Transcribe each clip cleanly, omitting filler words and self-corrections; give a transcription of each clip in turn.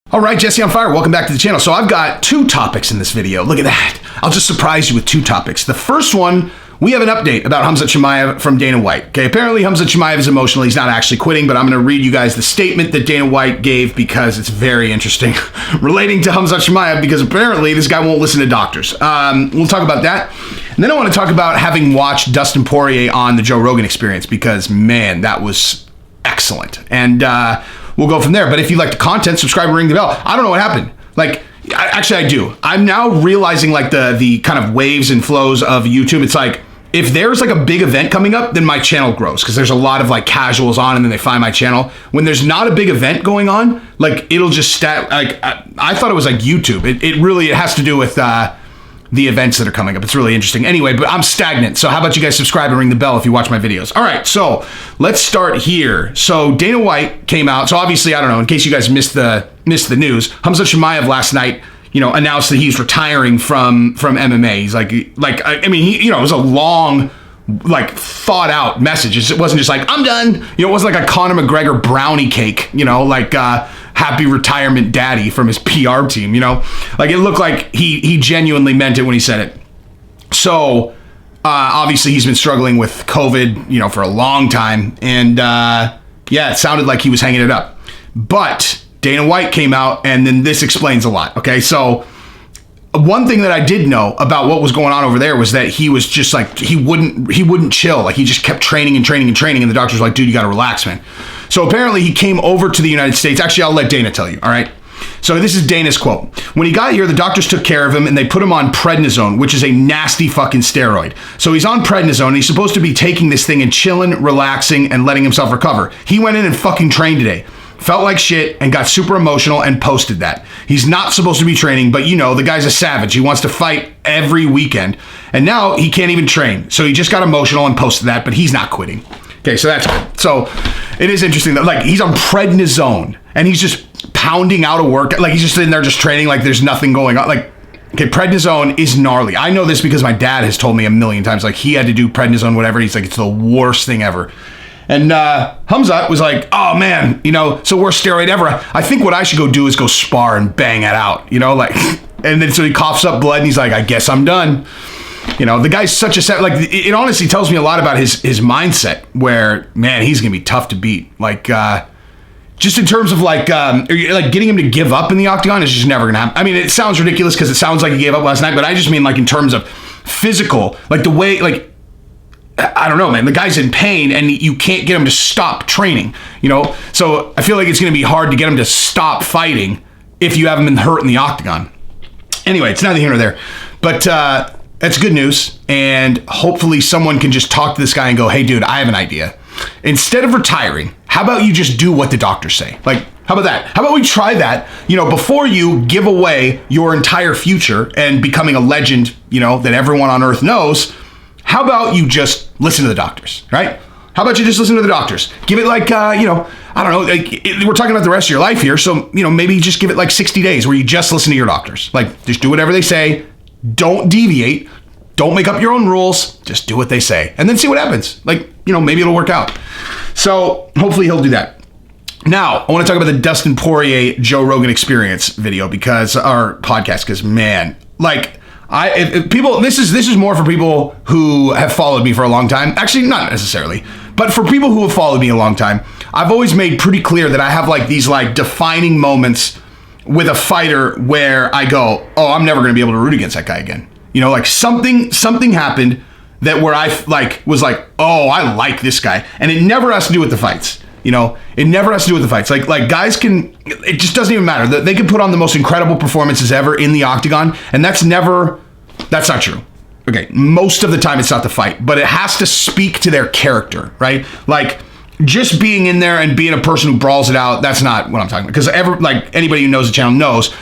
All right, Jesse on fire. Welcome back to the channel. So I've got two topics in this video. Look at that. I'll just surprise you with two topics. The first one, we have an update about Khamzat Chimaev from Dana White. Okay, apparently Khamzat Chimaev is emotional. He's not actually quitting, but I'm going to read you guys the statement that Dana White gave because it's very interesting relating to Khamzat Chimaev because apparently this guy won't listen to doctors. We'll talk about that. And then I want to talk about having watched Dustin Poirier on the Joe Rogan Experience because, man, that was excellent. And we'll go from there. But if you like the content, subscribe and ring the bell. I don't know what happened. Actually, I do. I'm now realizing like the kind of waves and flows of YouTube. It's like, if there's like a big event coming up, then my channel grows because there's a lot of like casuals on and then they find my channel. When there's not a big event going on, like it'll just I thought it was like YouTube. It really has to do with the events that are coming up. It's really interesting. Anyway, but I'm stagnant. So how about you guys subscribe and ring the bell if you watch my videos. All right, so let's start here. So Dana White came out. So obviously, I don't know, in case you guys missed the news, Khamzat Chimaev last night, announced that he's retiring from MMA. He's like, I mean, he, it was a long, like thought out message. It wasn't just like, I'm done. It wasn't like a Conor McGregor brownie cake, happy retirement daddy from his PR team, like it looked like he genuinely meant it when he said it. So obviously he's been struggling with COVID, for a long time. And it sounded like he was hanging it up, but Dana White came out and then this explains a lot. Okay. So one thing that I did know about what was going on over there was that he was just like, he wouldn't chill. Like he just kept training and training and training. And the doctor's like, dude, you got to relax, man. So apparently he came over to the United States. Actually, I'll let Dana tell you. All right. So this is Dana's quote. When he got here, the doctors took care of him and they put him on prednisone, which is a nasty fucking steroid. So he's on prednisone and he's supposed to be taking this thing and chilling, relaxing and letting himself recover. He went in and fucking trained today. Felt like shit and got super emotional and posted that. He's not supposed to be training, but the guy's a savage. He wants to fight every weekend. And now he can't even train. So he just got emotional and posted that, but he's not quitting. Okay, so that's good. So it is interesting that like he's on prednisone and he's just pounding out of work. Like he's just sitting there just training like there's nothing going on. Like, okay, prednisone is gnarly. I know this because my dad has told me a million times, like he had to do prednisone, whatever. He's like, it's the worst thing ever. And Khamzat was like, oh man, it's the worst steroid ever. I think what I should go do is go spar and bang it out, and then so he coughs up blood and he's like, I guess I'm done. The guy's such a set, like it honestly tells me a lot about his mindset where, man, he's going to be tough to beat. Like, just in terms of like getting him to give up in the octagon is just never going to happen. I mean, it sounds ridiculous because it sounds like he gave up last night, but I just mean like in terms of physical, like the way, like, I don't know, man. The guy's in pain and you can't get him to stop training, So I feel like it's going to be hard to get him to stop fighting if you haven't been hurt in the octagon. Anyway, it's neither here nor there. But that's good news. And hopefully someone can just talk to this guy and go, hey, dude, I have an idea. Instead of retiring, how about you just do what the doctors say? Like, how about that? How about we try that, before you give away your entire future and becoming a legend, that everyone on earth knows. How about you just listen to the doctors, right? How about you just listen to the doctors? Give it like, I don't know, we're talking about the rest of your life here. So, maybe just give it like 60 days where you just listen to your doctors. Like, just do whatever they say. Don't deviate. Don't make up your own rules. Just do what they say. And then see what happens. Like, maybe it'll work out. So hopefully he'll do that. Now, I want to talk about the Dustin Poirier Joe Rogan Experience video our podcast, because man, like, this is more for people who have followed me for a long time. Actually, not necessarily, but for people who have followed me a long time, I've always made pretty clear that I have like these like defining moments with a fighter where I go, oh, I'm never going to be able to root against that guy again. Like something happened that where I was like, oh, I like this guy. And it never has to do with the fights. It never has to do with the fights. Like guys it just doesn't even matter. They can put on the most incredible performances ever in the octagon. And that's not true. Okay. Most of the time it's not the fight, but it has to speak to their character, right? Like just being in there and being a person who brawls it out. That's not what I'm talking about. Because anybody who knows the channel knows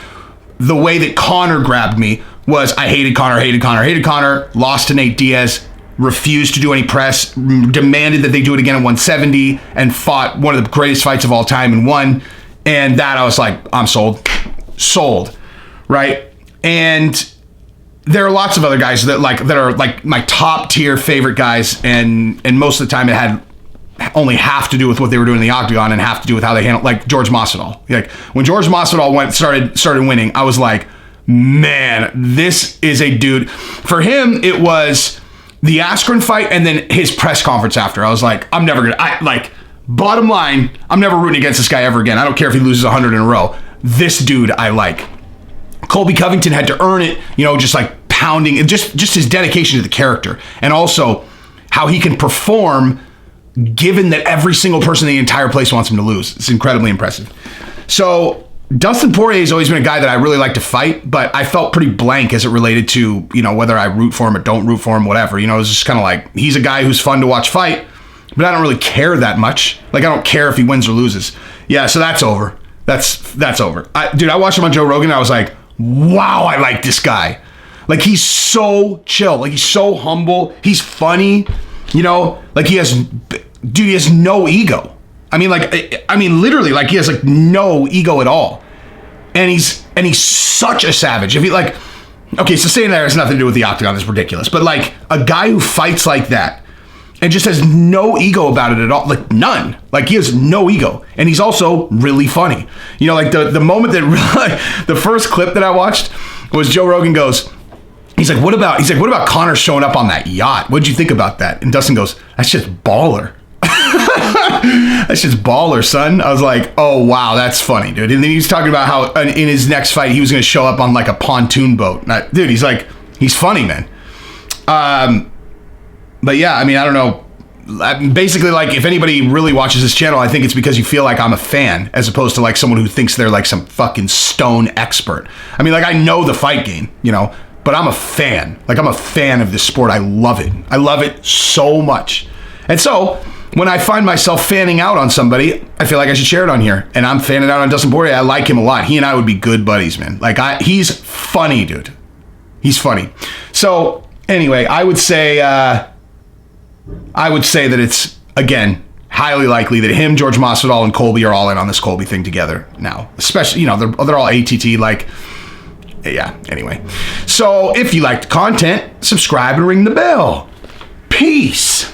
the way that Conor grabbed me was I hated Conor, lost to Nate Diaz, refused to do any press, demanded that they do it again at 170 and fought one of the greatest fights of all time and won. And that I was like, I'm sold. Right. And there are lots of other guys that are like my top tier favorite guys. And most of the time it had only half to do with what they were doing in the octagon and half to do with how they handled, like George Masvidal. Like when George Masvidal started winning, I was like, man, this is a dude. For him, it was the Askren fight and then his press conference after. I was like, bottom line, I'm never rooting against this guy ever again. I don't care if he loses 100 in a row. This dude I like. Colby Covington had to earn it, just like pounding, just his dedication to the character, and also how he can perform given that every single person in the entire place wants him to lose. It's incredibly impressive. So Dustin Poirier has always been a guy that I really like to fight, but I felt pretty blank as it related to, whether I root for him or don't root for him, whatever. It was just kind of like, he's a guy who's fun to watch fight, but I don't really care that much. Like, I don't care if he wins or loses. Yeah, so that's over. That's over. I watched him on Joe Rogan, and I was like, wow, I like this guy. Like, he's so chill. Like, he's so humble. He's funny. Like, he has no ego. I mean, literally, like, he has like no ego at all. And he's such a savage. If he okay, so saying that has nothing to do with the octagon is ridiculous. But like a guy who fights like that and just has no ego about it at all, like none. Like, he has no ego, and he's also really funny. Like the moment that the first clip that I watched was Joe Rogan goes, he's like, what about Conor showing up on that yacht? What'd you think about that? And Dustin goes, that's just baller. That's just baller, son. I was like, oh wow, that's funny, dude. And then he was talking about how in his next fight he was going to show up on like a pontoon boat. Dude, he's funny, man. But yeah, I mean, I don't know. Basically, like, if anybody really watches this channel, I think it's because you feel like I'm a fan, as opposed to like someone who thinks they're like some fucking stone expert. I mean, like, I know the fight game, but I'm a fan. Like, I'm a fan of this sport. I love it. I love it so much. And so when I find myself fanning out on somebody, I feel like I should share it on here. And I'm fanning out on Dustin Poirier. I like him a lot. He and I would be good buddies, man. Like, he's funny, dude. He's funny. So anyway, I would say that it's, again, highly likely that him, George Masvidal, and Colby are all in on this Colby thing together now. Especially, they're all ATT, like, yeah, anyway. So if you liked the content, subscribe and ring the bell. Peace.